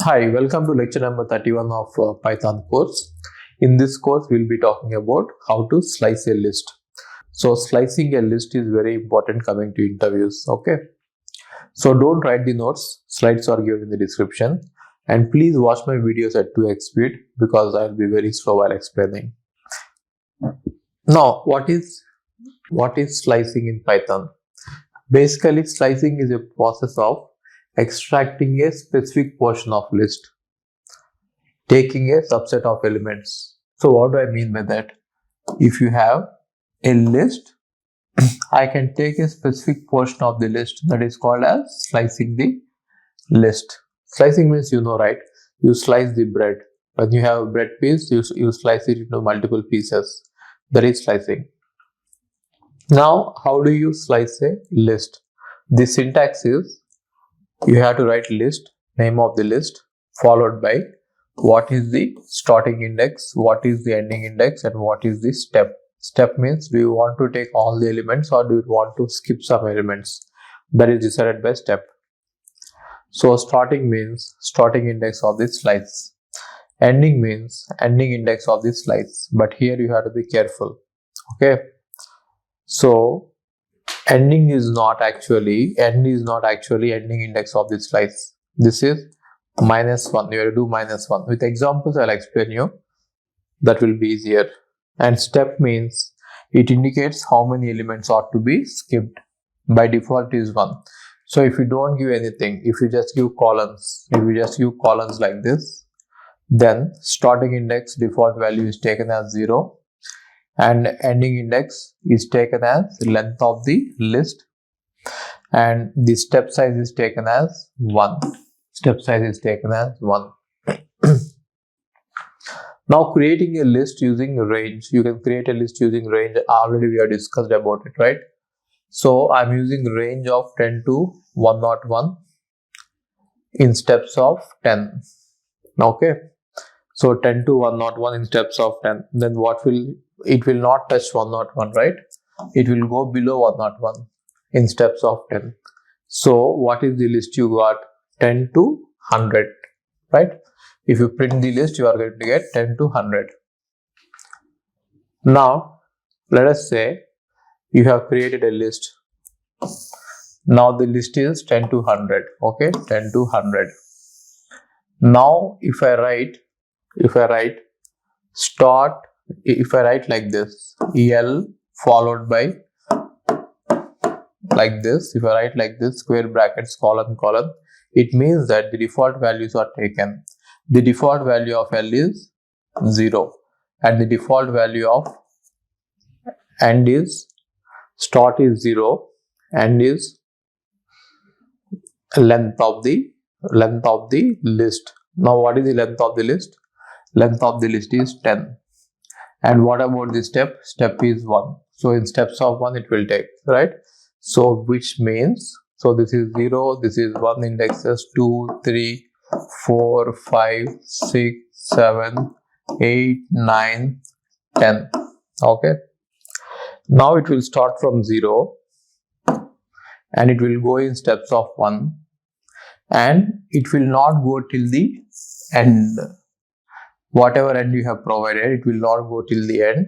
Hi, welcome to lecture number 31 of Python course. In this course, we'll be talking about how to slice a list. So slicing a list is very important coming to interviews. Okay. So don't write the notes. Slides are given in the description. And please watch my videos at 2x speed because I'll be very slow while explaining. Now, what is slicing in Python? Basically, slicing is a process of extracting a specific portion of list, taking a subset of elements. So what do I mean by that? If you have a list, I can take a specific portion of the list, that is called as slicing the list. Slicing means right? You slice the bread. When you have a bread piece, you slice it into multiple pieces. That is slicing. Now, how do you slice a list? The syntax is you have to write list, name of the list, followed by what is the starting index, what is the ending index, and what is the step. Step means do you want to take all the elements or do you want to skip some elements? That is decided by step. So starting means starting index of the slice. Ending means ending index of the slice. But here you have to be careful. Okay. So ending is not actually ending index of the slice. This is -1. You have to do -1. With examples, I'll explain you. That will be easier. And step means it indicates how many elements ought to be skipped. By default is 1. So if you don't give anything, if you just give columns, like this, then starting index default value is taken as 0. And ending index is taken as length of the list, and the step size is taken as 1. Step size is taken as 1. Now creating a list using range. You can create a list using range. Already we have discussed about it, right? So I'm using range of 10 to 101 in steps of 10. Okay. So 10 to 101 in steps of 10. Then it will not touch 101, right? It will go below 101 in steps of 10. So what is the list you got? 10 to 100, right? If you print the list, you are going to get 10 to 100. Now, let us say you have created a list. Now the list is 10 to 100, okay? 10 to 100. Now, if I write like this, L followed by like this, if I write like this, square brackets, colon, it means that the default values are taken. The default value of L is 0 and the default value of end is start is 0 and is length of the list. Now what is the length of the list? Length of the list is 10. And what about the step? Step is 1. So in steps of 1 it will take, right? So which means, so this is 0, this is 1 indexes, 2, 3, 4, 5, 6, 7, 8, 9, 10. Okay. Now it will start from 0 and it will go in steps of 1 and it will not go till the end. Whatever end you have provided, it will not go till the end.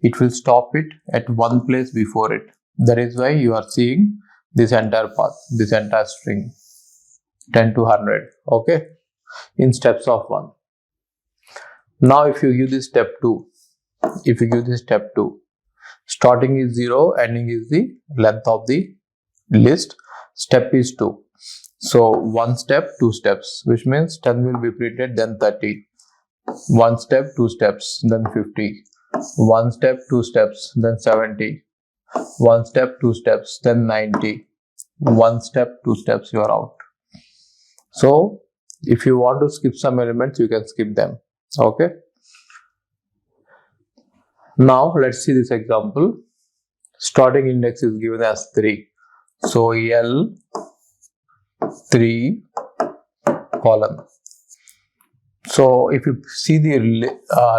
It will stop it at one place before it. That is why you are seeing this entire path, this entire string, 10 to 100, okay, in steps of 1. Now if you give this step 2, starting is 0, ending is the length of the list, step is 2. So 1 step, 2 steps, which means 10 will be printed, then 30. 1 step, 2 steps, then 50. 1 step, 2 steps, then 70. 1 step, 2 steps, then 90. 1 step, 2 steps, you are out. So if you want to skip some elements, you can skip them. Okay. Now let's see this example. Starting index is given as 3. So L3 column. So if you see the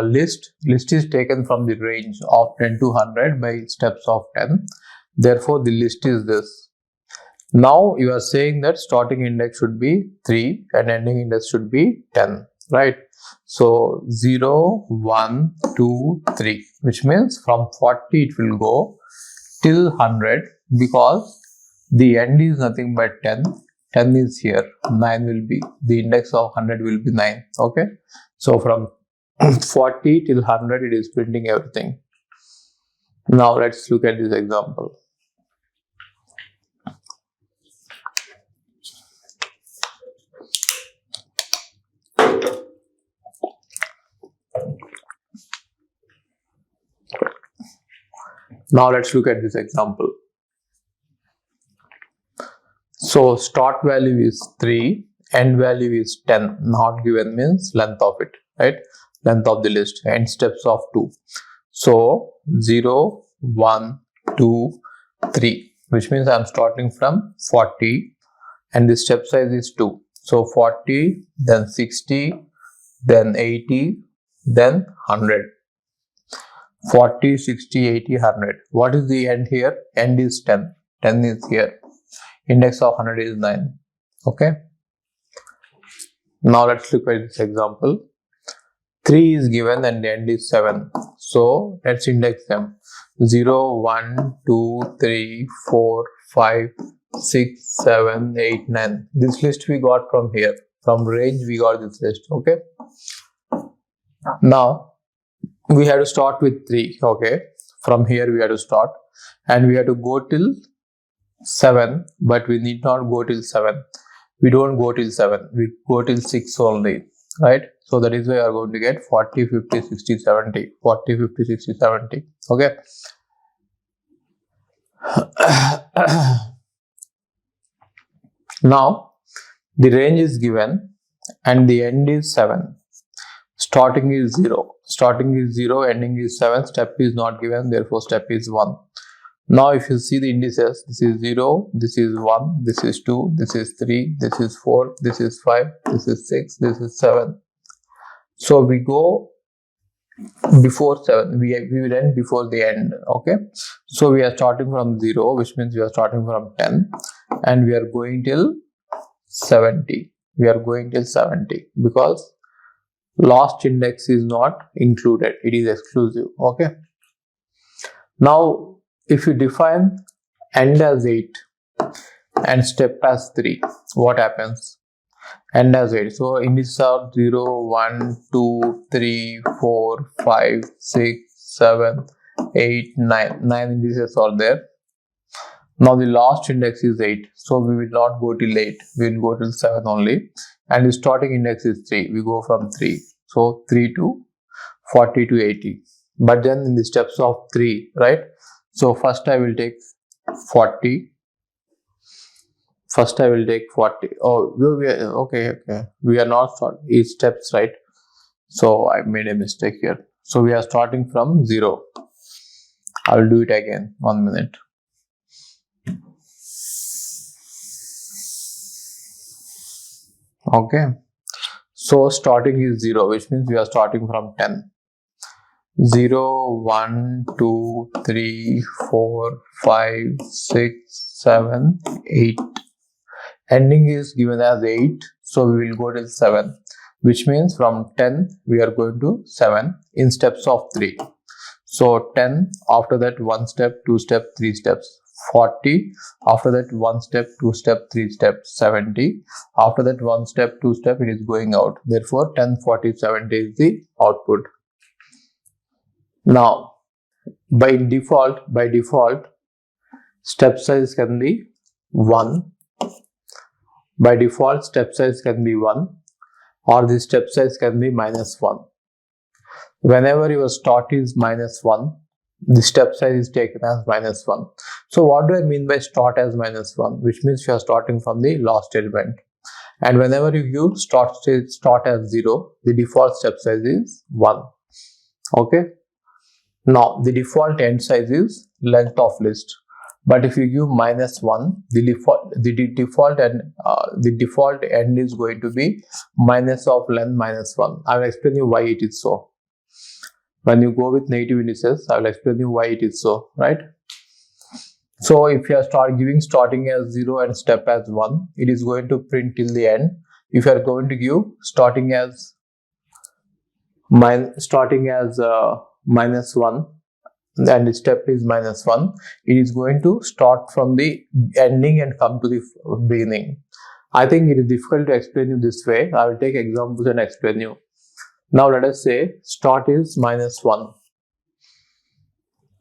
list is taken from the range of 10 to 100 by steps of 10. Therefore, the list is this. Now you are saying that starting index should be 3 and ending index should be 10, right? So 0, 1, 2, 3, which means from 40 it will go till 100, because the end is nothing but 10. 10 is here, 9 will be, the index of 100 will be 9, okay? So from 40 till 100 it is printing everything. Now let's look at this example. Now let's look at this example. So start value is 3, end value is 10, not given means length of it, right? Length of the list, and steps of 2. So 0, 1, 2, 3, which means I am starting from 40 and the step size is 2. So 40, then 60, then 80, then 100. 40, 60, 80, 100. What is the end here? End is 10. 10 is here. Index of 100 is 9. Okay. Now let's look at this example. 3 is given and the end is 7. So let's index them. 0, 1, 2, 3, 4, 5, 6, 7, 8, 9. This list we got from here. From range we got this list. Okay. Now we have to start with 3. Okay. From here we have to start. And we have to go till 7. But we need not go till 7. We don't go till 7. We go till 6 only. Right. So that is why we are going to get 40, 50, 60, 70. 40, 50, 60, 70. Okay. Now the range is given and the end is 7. Starting is 0. Starting is 0, ending is 7. Step is not given, therefore step is 1. Now if you see the indices, this is 0, this is 1, this is 2, this is 3, this is 4, this is 5, this is 6, this is 7. So we go before 7, we will end before the end. Okay. So we are starting from 0, which means we are starting from 10 and we are going till 70. We are going till 70 because last index is not included, it is exclusive. Okay. Now if you define end as 8 and step as 3, what happens? End as 8. So indices are 0, 1, 2, 3, 4, 5, 6, 7, 8, 9. 9 indices are there. Now the last index is 8. So we will not go till 8. We will go till 7 only. And the starting index is 3. We go from 3. So 3 to 40 to 80. But then in the steps of 3, right? So first I will take 40. First I will take 40. Oh, we are, okay. We are not starting each steps, right? So I made a mistake here. So we are starting from 0. I will do it again. 1 minute. Okay. So starting is 0, which means we are starting from 10. 0, 1, 2, 3, 4, 5, 6, 7, 8. Ending is given as 8. So we will go till 7, which means from 10 we are going to 7 in steps of 3. So 10, after that 1 step, 2 step, 3 steps. 40, after that 1 step, 2 step, 3 steps. 70, after that 1 step, 2 step, it is going out. Therefore 10, 40, 70 is the output. Now by default step size can be 1. By default step size can be 1, or the step size can be -1. Whenever your start is -1, the step size is taken as -1. So what do I mean by start as -1? Which means you are starting from the last element. And whenever you use start as 0, the default step size is 1. Okay. Now the default end size is length of list. But if you give -1, the default end is going to be minus of length -1. I will explain you why it is so. When you go with negative indices, I will explain you why it is so, right? So if you are starting as 0 and step as 1, it is going to print till the end. If you are going to give starting as minus 1 and the step is minus 1, it is going to start from the ending and come to the beginning. I think it is difficult to explain you this way. I will take examples and explain you. Now let us say start is minus 1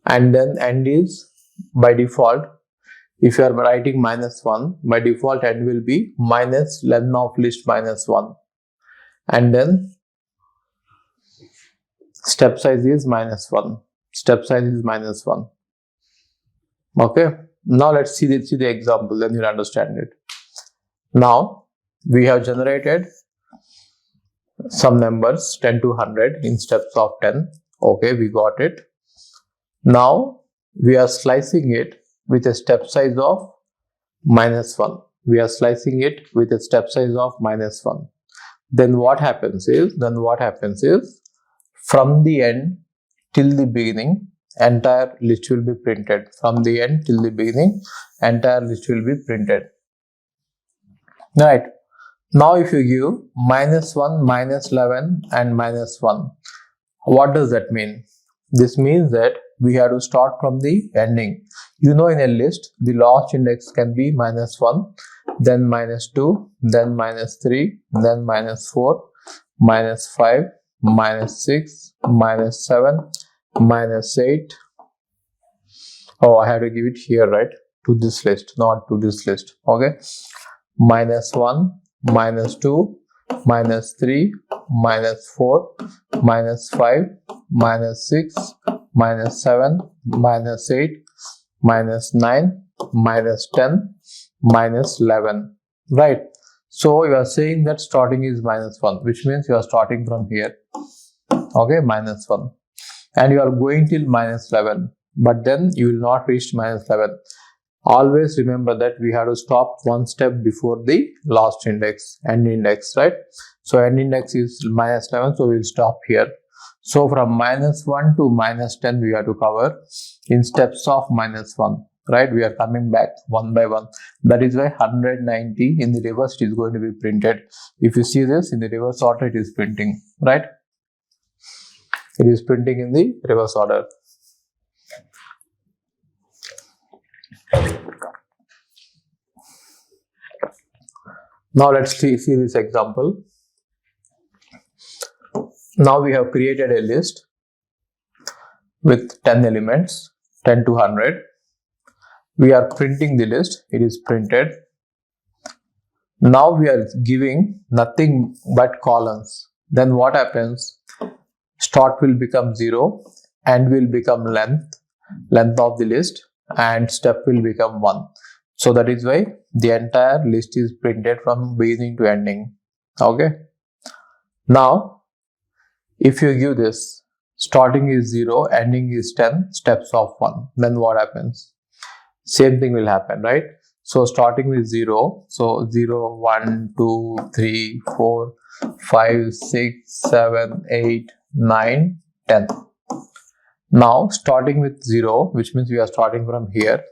and then end is, by default, if you are writing minus 1, by default end will be minus len of list minus 1 and then step size is minus 1. Step size is minus 1. Okay. Now let's see the example, then you'll understand it. Now we have generated some numbers 10 to 100 in steps of 10. Okay, we got it. Now we are slicing it with a step size of minus 1. We are slicing it with a step size of minus 1. Then what happens is from the end till the beginning, entire list will be printed. From the end till the beginning, entire list will be printed. Right. Now if you give minus 1, minus 11 and minus 1, what does that mean? This means that we have to start from the ending. You know, in a list, the last index can be minus 1, then minus 2, then minus 3, then minus 4, minus 5, minus 6, minus 7, minus 8. Oh, I have to give it here, right? To this list, not to this list. Okay. Minus 1, minus 2, minus 3, minus 4, minus 5, minus 6, minus 7, minus 8, minus 9, minus 10, minus 11. Right. So you are saying that starting is minus 1, which means you are starting from here. Okay, minus 1. And you are going till minus 11. But then you will not reach minus 11. Always remember that we have to stop one step before the last index, end index, right? So end index is minus 11, so we will stop here. So from minus 1 to minus 10 we have to cover in steps of minus 1, right? We are coming back one by one. That is why 190 in the reverse is going to be printed. If you see this in the reverse order, it is printing, right? It is printing in the reverse order. Now let's see this example. Now we have created a list with 10 elements, 10 to 100. We are printing the list. It is printed. Now we are giving nothing but columns. Then what happens? Start will become 0, end will become length of the list, and step will become 1. So that is why the entire list is printed from beginning to ending. Okay. Now, if you give this, starting is 0, ending is 10, steps of 1, then what happens? Same thing will happen, right? So starting with 0, so 0, 1, 2, 3, 4, 5, 6, 7, 8, 9, 10. Now starting with 0, which means we are starting from here.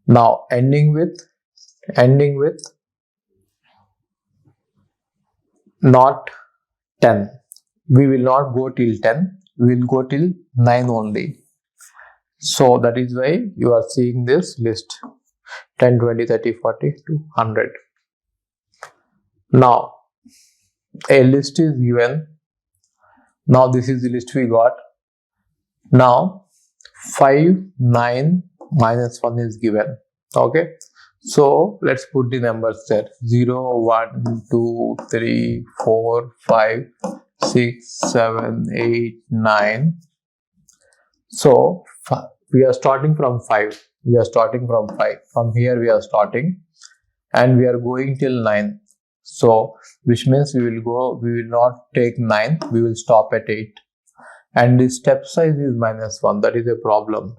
Now ending with not 10. We will not go till 10. We will go till 9 only. So that is why you are seeing this list 10, 20, 30, 40 to 100. Now a list is given. Now this is the list we got. Now 5, 9, minus 1 is given. Okay. So let's put the numbers there. 0, 1, 2, 3, 4, 5, 6, 7, 8, 9. So we are starting from 5. We are starting from 5. From here we are starting and we are going till 9. So which means we will not take 9. We will stop at 8. And the step size is minus 1. That is a problem.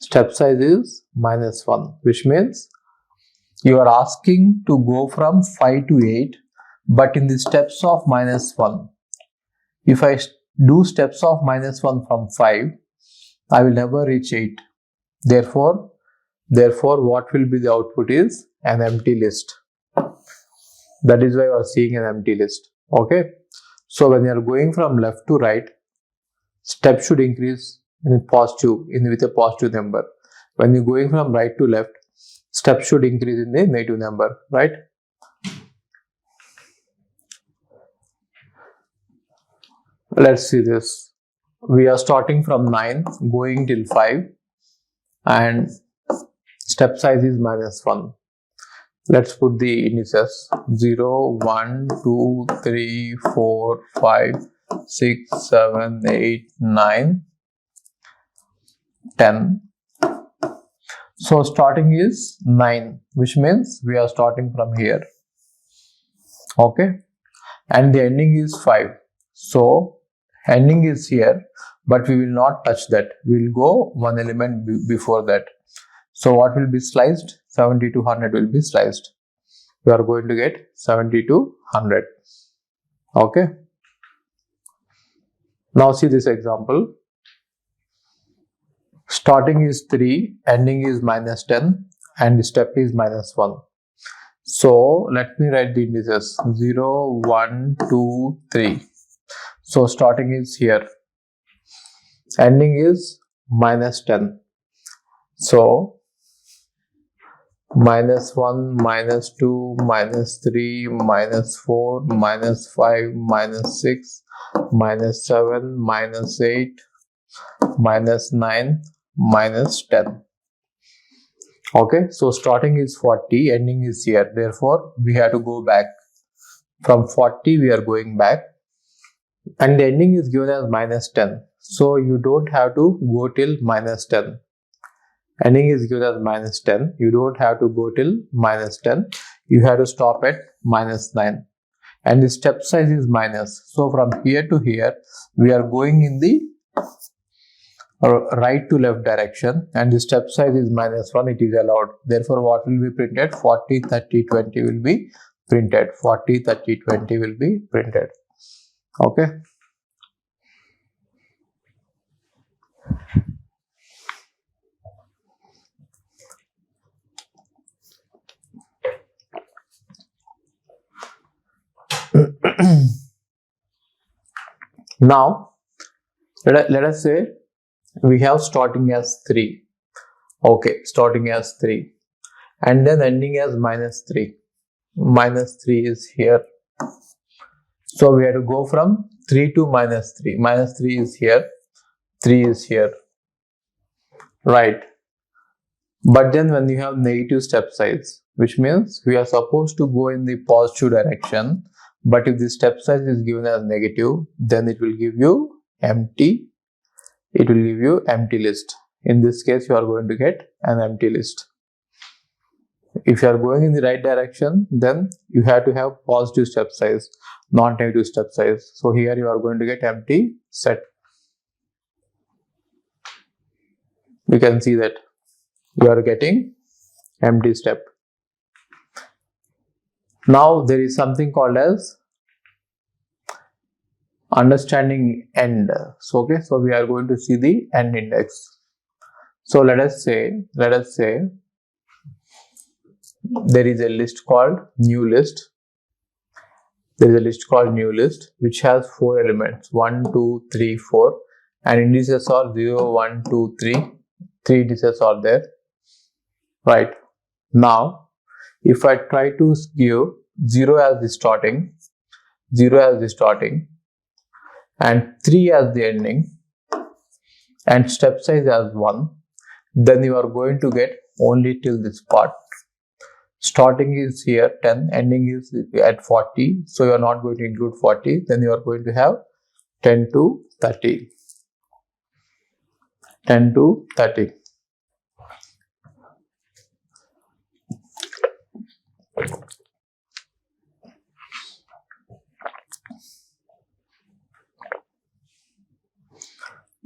Step size is minus 1, which means you are asking to go from 5 to 8, but in the steps of minus 1. If I do steps of minus 1 from 5, I will never reach 8. Therefore, what will be the output is an empty list. That is why you are seeing an empty list. Okay. So when you are going from left to right, step should increase with a positive number. When you're going from right to left, step should increase in the negative number, right? Let's see this. We are starting from 9 going till 5 and step size is -1. Let's put the indices 0, 1, 2, 3, 4, 5, 6, 7, 8, 9, 10. So starting is 9, which means we are starting from here. Okay. And the ending is 5. So ending is here, but we will not touch that. We will go one element before that. So what will be sliced? 70 to 100 will be sliced. We are going to get 70 to 100. Okay. Now see this example. Starting is 3, ending is -10, and the step is -1. So let me write the indices 0, 1, 2, 3. So starting is here. Ending is -10. So -1, -2, -3, -4, -5, -6, -7, -8, -9, -10. Okay, so starting is 40, ending is here. Therefore, we have to go back. From 40, we are going back. And the ending is given as -10. So you don't have to go till -10. Ending is given as -10. You don't have to go till -10. You have to stop at -9. And the step size is minus. So from here to here, we are going in the right to left direction, and the step size is -1. It is allowed. Therefore, what will be printed? 40, 30, 20 will be printed. 40, 30, 20 will be printed. Okay. Now, let us say we have starting as 3. Okay, starting as 3 and then ending as -3. -3 is here. So we have to go from 3 to -3. -3 is here, 3 is here, right? But then when you have negative step size, which means we are supposed to go in the positive direction, but if the step size is given as negative, then it will give you empty. It will give you empty list. In this case, you are going to get an empty list. If you are going in the right direction, then you have to have positive step size, not negative step size. So here you are going to get empty set. You can see that you are getting empty step. Now there is something called as understanding end. So okay, so we are going to see the end index. So let us say there is a list called new list. There is a list called new list which has 4 elements 1, 2, 3, 4, and indices are 0, 1, 2, 3. 3 indices are there. Right. Now, if I try to give 0 as the starting, 0 as the starting, and 3 as the ending, and step size as 1, then you are going to get only till this part. Starting is here 10, ending is at 40, so you are not going to include 40. Then you are going to have 10 to 30. 10 to 30.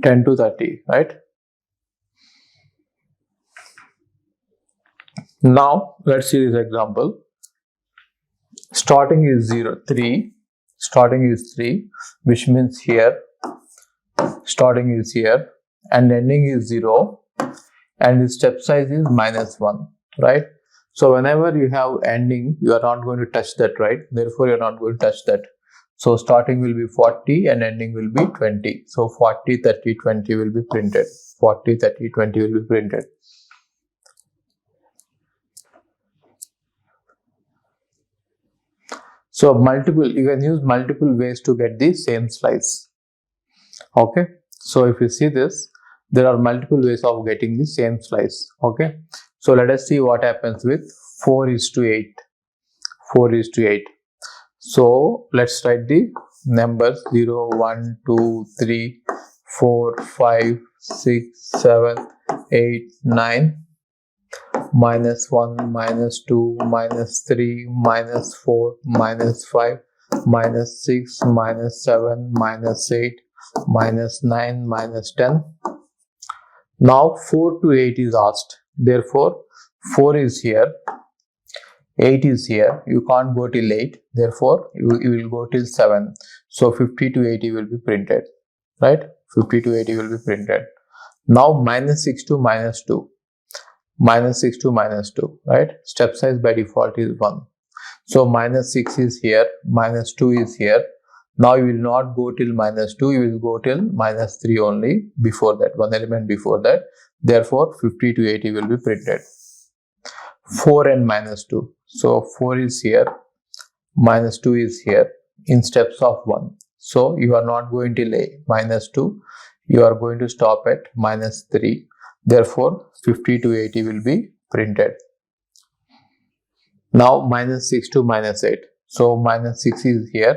$10 to $30, right? Now let's see this example. Starting is 3. Starting is 3, which means here. Starting is here, and ending is 0. and the step size is -1, right? So whenever you have ending, you are not going to touch that, right? Therefore, you are not going to touch that. So starting will be 40 and ending will be 20. So 40, 30, 20 will be printed. 40, 30, 20 will be printed. So you can use multiple ways to get the same slice. Okay. So if you see this, there are multiple ways of getting the same slice. Okay. So let us see what happens with 4:8. 4:8. So let's write the numbers 0, 1, 2, 3, 4, 5, 6, 7, 8, 9, -1, -2, -3, -4, -5, -6, -7, -8, -9, -10. Now 4 to 8 is asked. Therefore, 4 is here, 8 is here. You can't go till 8. Therefore, you will go till 7. So 50 to 80 will be printed, right? 50 to 80 will be printed. Now -6 to -2. -6 to -2, right? Step size by default is 1. So -6 is here, -2 is here. Now you will not go till -2, you will go till -3 only before that, one element before that. Therefore, 50 to 80 will be printed. 4 and -2. So 4 is here, -2 is here in steps of 1. So you are not going till -2, you are going to stop at -3. Therefore, 50 to 80 will be printed. Now -6 to -8. So -6 is here,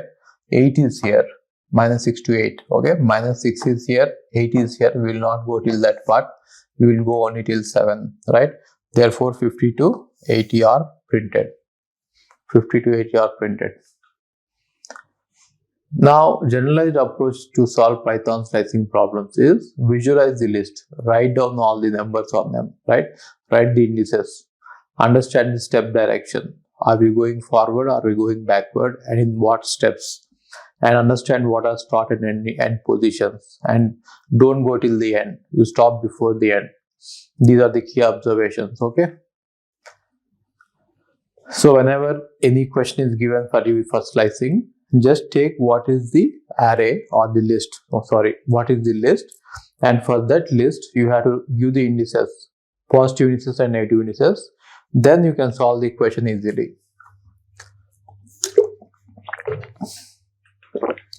8 is here, -6 to 8. Okay, -6 is here, 8 is here. We will not go till that part. We will go only till 7, right? Therefore, 50 to 80 are printed. 50 to 80 are printed. Now, generalized approach to solve Python slicing problems is visualize the list, write down all the numbers on them, right? Write the indices, understand the step direction. Are we going forward? Are we going backward? And in what steps? And understand what are start and end positions. And don't go till the end. You stop before the end. These are the key observations, okay? So whenever any question is given for you for slicing, just take what is the array or the list. What is the list? And for that list, you have to give the indices, positive indices and negative indices. Then you can solve the equation easily.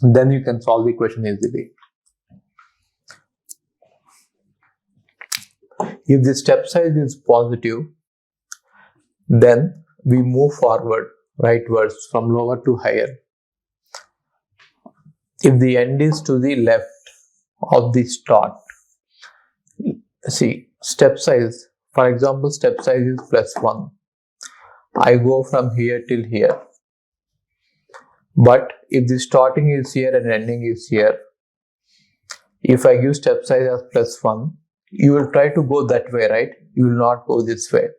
Then you can solve the equation easily. If the step size is positive, then we move forward rightwards from lower to higher. If the end is to the left of the start, see, step size, for example, step size is +1. I go from here till here. But if the starting is here and ending is here, if I give step size as +1, you will try to go that way, right? You will not go this way.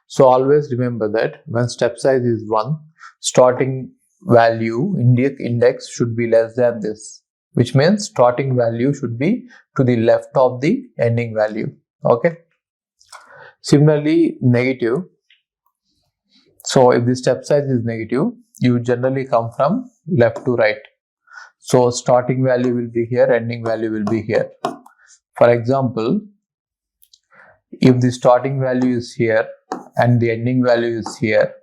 So always remember that when step size is 1, starting value index should be less than this, which means starting value should be to the left of the ending value. Okay. Similarly, negative. So if the step size is negative, you generally come from left to right. So starting value will be here, ending value will be here. For example, if the starting value is here and the ending value is here,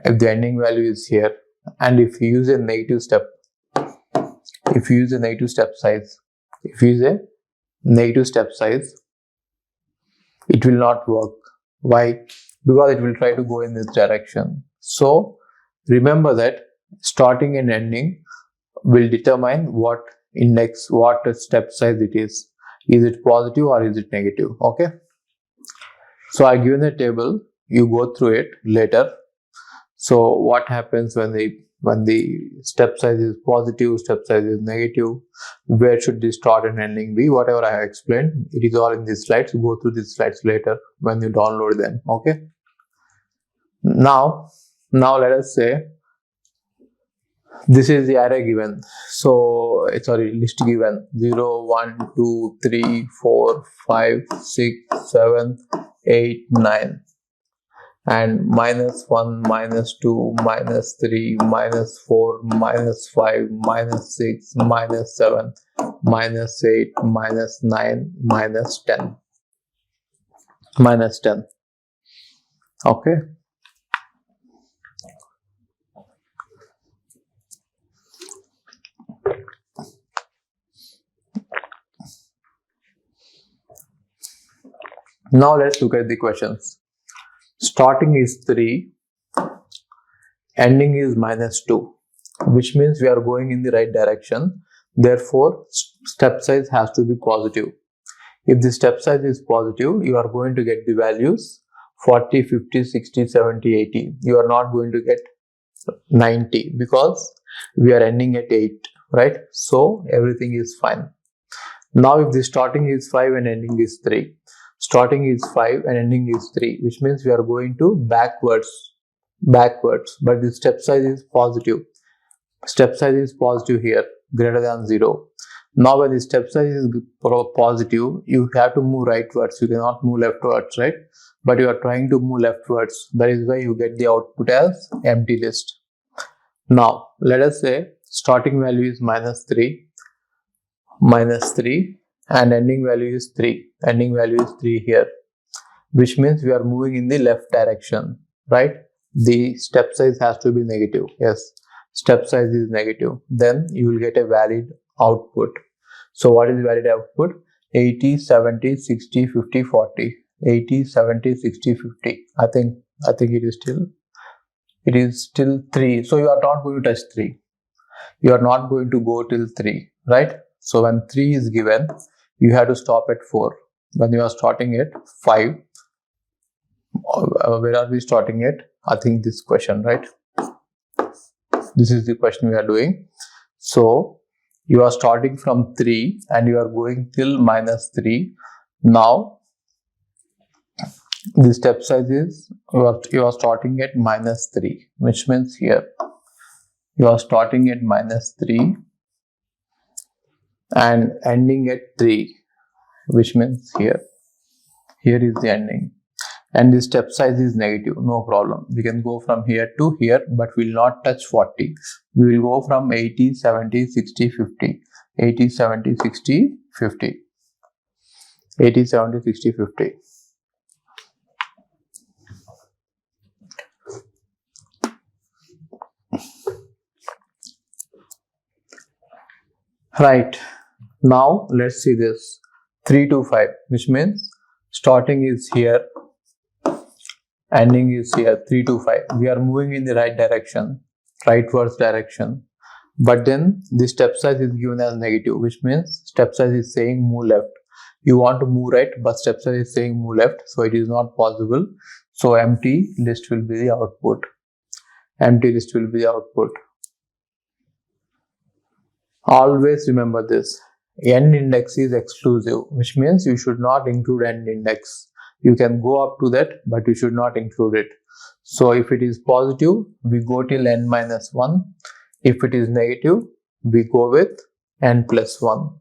if the ending value is here, and if you use a negative step, if you use a negative step size, it will not work. Why? Because it will try to go in this direction. So remember that starting and ending will determine what index, what step size it is. Is it positive or is it negative? Okay. So I given a table, you go through it later. So what happens when the step size is positive, step size is negative, where should the start and ending be? Whatever I have explained, it is all in these slides. Go through these slides later when you download them. Okay. Now let us say This is the array given. So list given 0, 1, 2, 3, 4, 5, 6, 7, 8, 9, and -1, -2, -3, -4, -5, -6, -7, -8, -9, -10, -10. Okay. Now let's look at the questions. Starting is 3, ending is -2, which means we are going in the right direction. Therefore, step size has to be positive. If the step size is positive, you are going to get the values 40, 50, 60, 70, 80. You are not going to get 90 because we are ending at 8, right? So everything is fine. Now if the starting is 5 and ending is 3, starting is 5 and ending is 3, which means we are going to backwards, but the step size is positive. Step size is positive here, greater than 0. Now when the step size is positive, you have to move rightwards. You cannot move leftwards, right? But you are trying to move leftwards. That is why you get the output as empty list. Now let us say starting value is -3, and ending value is 3. Ending value is 3 here, which means we are moving in the left direction, right? The step size has to be negative. Yes, step size is negative. Then you will get a valid output. So what is valid output? 80, 70, 60, 50, 40. 80, 70, 60, 50. I think it is still 3. So you are not going to touch 3. You are not going to go till 3, right? So when 3 is given, you have to stop at 4. When you are starting at 5, where are we starting at? I think this question, right? This is the question we are doing. So you are starting from 3 and you are going till -3. Now the step size is you are starting at -3, which means here you are starting at -3 and ending at 3, which means here is the ending. And the step size is negative, no problem. We can go from here to here, but we will not touch 40. We will go from 80, 70, 60, 50. 80, 70, 60, 50. 80, 70, 60, 50. Right. Now let's see this. 3 to 5, which means starting is here, ending is here. 3 to 5. We are moving in the right direction, rightwards direction. But then the step size is given as negative, which means step size is saying move left. You want to move right, but step size is saying move left, so it is not possible. So empty list will be the output. Empty list will be the output. Always remember this. End index is exclusive, which means you should not include end index. You can go up to that, but you should not include it. So if it is positive, we go till n-1. If it is negative, we go with n+1.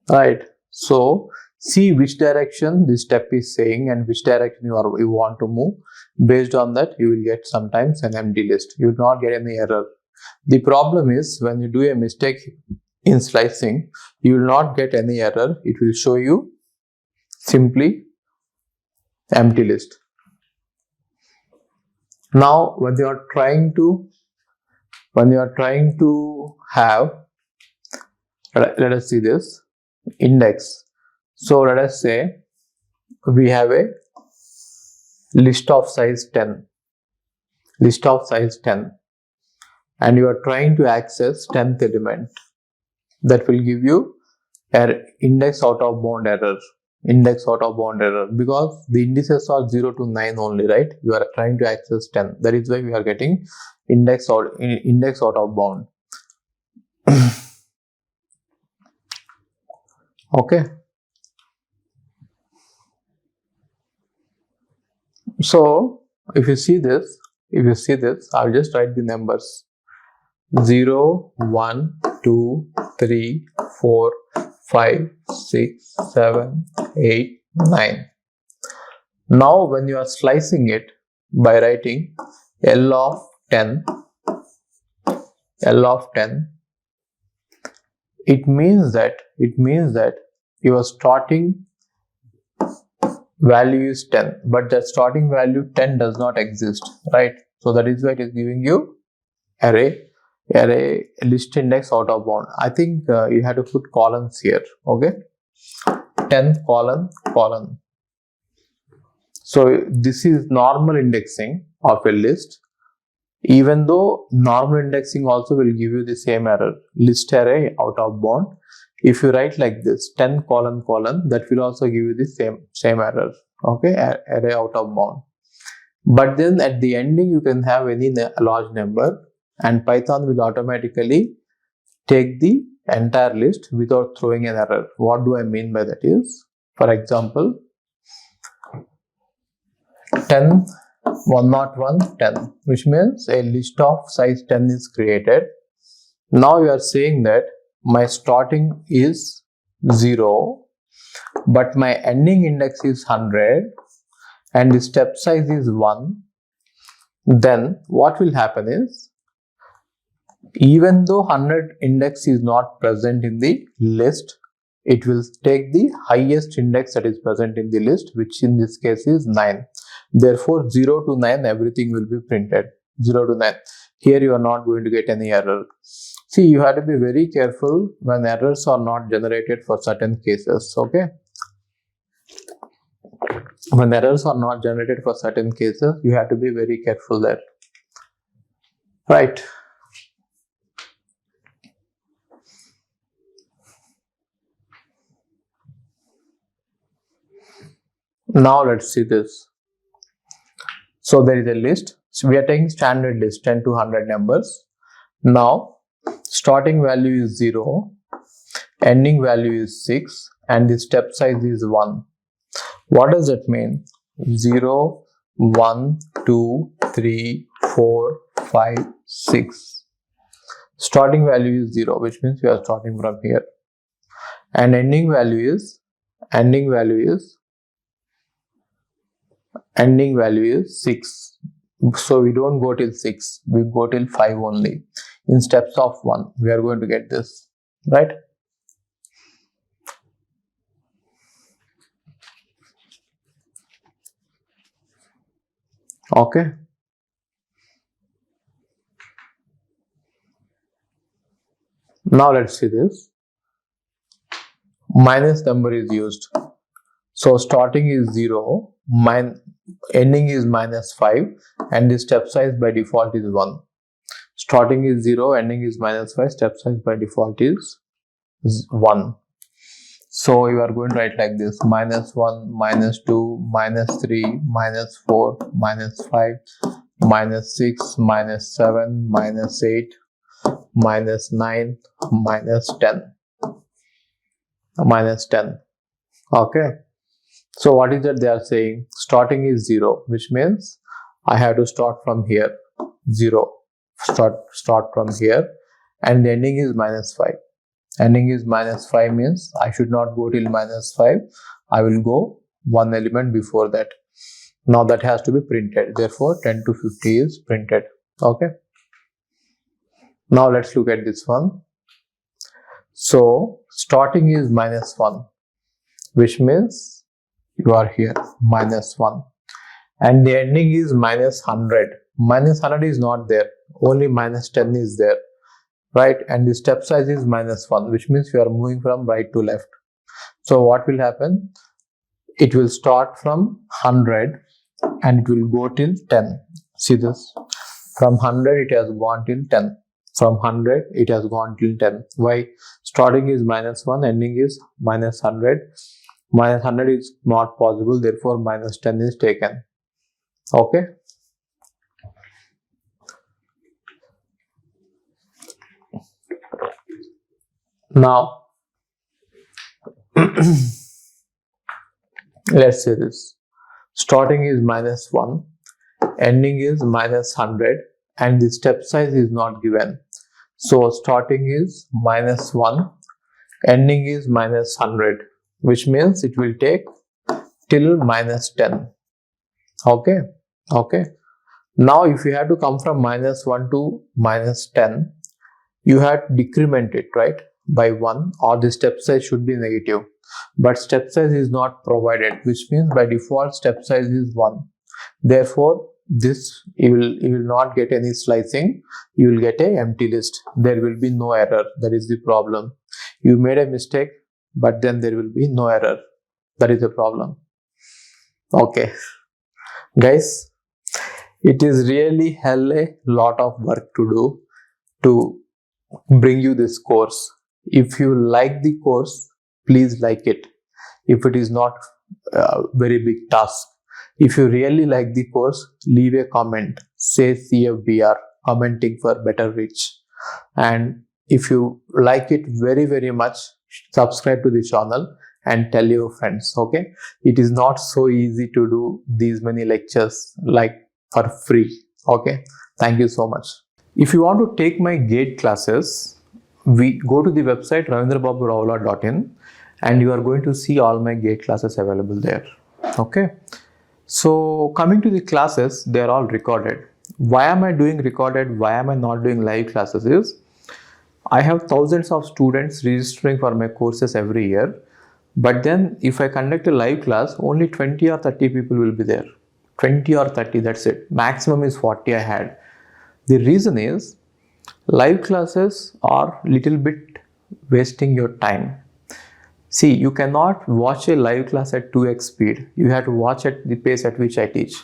Right. So see which direction this step is saying and which direction you want to move. Based on that, you will get sometimes an empty list. You will not get any error. The problem is when you do a mistake in slicing, you will not get any error. It will show you simply empty list. Now when you are trying to have, let us see this index. So let us say we have a list of size 10, and you are trying to access 10th element. That will give you an index out of bound error. Because the indices are 0 to 9 only, right? You are trying to access 10. That is why we are getting index out of bound. Okay. So if you see this, I'll just write the numbers. 0, 1, 2, 3, 4, 5, 6, 7, 8, 9. Now when you are slicing it by writing L of 10, it means that your starting value is 10, but the starting value 10 does not exist, right? So that is why it is giving you array list index out of bound. I think you have to put columns here. Okay, 10 colon. So this is normal indexing of a list. Even though normal indexing also will give you the same error, list array out of bound. If you write like this 10 colon, that will also give you the same error. Okay, array out of bound. But then at the ending you can have any large number, and Python will automatically take the entire list without throwing an error. What do I mean by that is, for example, 10 101 10, which means a list of size 10 is created. Now you are saying that my starting is 0, but my ending index is 100 and the step size is 1. Then what will happen is, even though 100 index is not present in the list, it will take the highest index that is present in the list, which in this case is 9. Therefore 0 to 9 everything will be printed. 0 to 9. Here you are not going to get any error. See, you have to be very careful when errors are not generated for certain cases. Okay, when errors are not generated for certain cases, you have to be very careful there, right? Now let's see this. So there is a list. So we are taking standard list 10 to 100 numbers. Now starting value is 0, ending value is 6, and the step size is 1. What does that mean? 0, 1, 2, 3, 4, 5, 6. Starting value is 0, which means we are starting from here. And ending value is 6. So we don't go till 6, we go till 5 only. In steps of 1, we are going to get this, right? Okay. Now let's see this. Minus number is used. So starting is 0, ending is -5, and the step size by default is 1. Starting is 0, ending is -5, step size by default is 1. So you are going to write like this: -1, -2, -3, -4, -5, -6, -7, -8, -9, -10. Okay. So what is that they are saying? Starting is 0, which means I have to start from here. 0. Start from here, and the ending is -5. Ending is -5 means I should not go till -5. I will go one element before that. Now that has to be printed. Therefore 10 to 50 is printed. Okay. Now let's look at this one. So starting is -1, which means you are here -1, and the ending is -100. -100 is not there, only -10 is there, right? And the step size is -1, which means you are moving from right to left. So what will happen? It will start from 100 and it will go till 10. See this? From 100 it has gone till 10. From 100 it has gone till 10. Why? Starting is -1, ending is -100. -100 is not possible, therefore -10 is taken. Okay. Now let's say this. Starting is -1, ending is -100, and the step size is not given. So starting is -1, ending is -100, which means it will take till -10. Okay. Now if you have to come from -1 to -10, you have to decrement it, right, by 1, or the step size should be negative. But step size is not provided, which means by default step size is 1. Therefore, you will not get any slicing. You will get a empty list. There will be no error. That is the problem. You made a mistake, but then there will be no error. That is the problem. Okay, guys, it is really a lot of work to do to bring you this course. If you like the course, please like it. If it is not a very big task, if you really like the course, leave a comment, say CFBR, commenting for better reach. And if you like it very, very much, subscribe to the channel and tell your friends. Okay, it is not so easy to do these many lectures like for free. Okay, thank you so much. If you want to take my GATE classes, we go to the website ravindrababuravula.in and you are going to see all my GATE classes available there. Okay, so coming to the classes, they are all recorded. Why am I doing recorded? Why am I not doing live classes? Is I have thousands of students registering for my courses every year, but then if I conduct a live class, only 20 or 30 people will be there. 20 or 30, that's it. Maximum is 40 I had. The reason is live classes are little bit wasting your time. See, you cannot watch a live class at 2x speed. You have to watch at the pace at which I teach.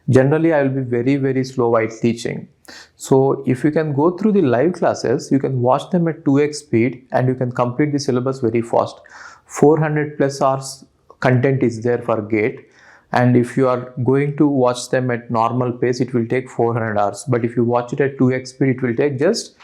Generally, I will be very, very slow while teaching. So if you can go through the live classes, you can watch them at 2x speed and you can complete the syllabus very fast. 400 plus hours content is there for GATE. And if you are going to watch them at normal pace, it will take 400 hours. But if you watch it at 2x speed, it will take just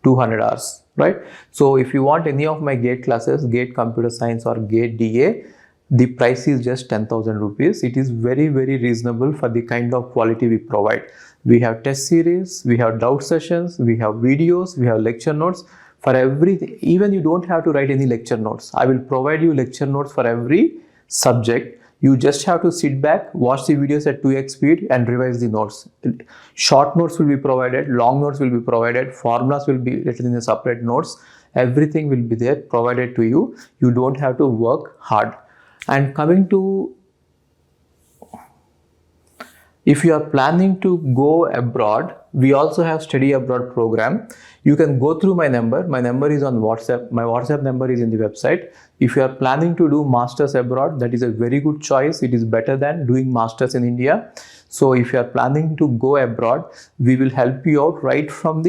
200 hours, right? So if you want any of my GATE classes, GATE Computer Science or GATE DA, the price is just 10,000 rupees. It is very, very reasonable for the kind of quality we provide. We have test series, we have doubt sessions, we have videos, we have lecture notes for everything. Even you don't have to write any lecture notes. I will provide you lecture notes for every subject. You just have to sit back, watch the videos at 2x speed and revise the notes. Short notes will be provided, long notes will be provided, formulas will be written in the separate notes. Everything will be there provided to you. You don't have to work hard. And coming to, if you are planning to go abroad, we also have study abroad program. You can go through my number. My number is on WhatsApp. My WhatsApp number is in the website. If you are planning to do masters abroad, that is a very good choice. It is better than doing masters in India. So if you are planning to go abroad, we will help you out right from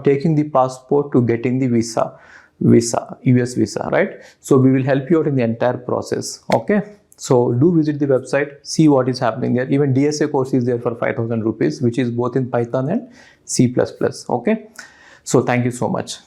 taking the passport to getting the visa, US visa, right? So we will help you out in the entire process. Okay. So do visit the website, see what is happening there. Even DSA course is there for 5,000 rupees, which is both in Python and C++. Okay. So thank you so much.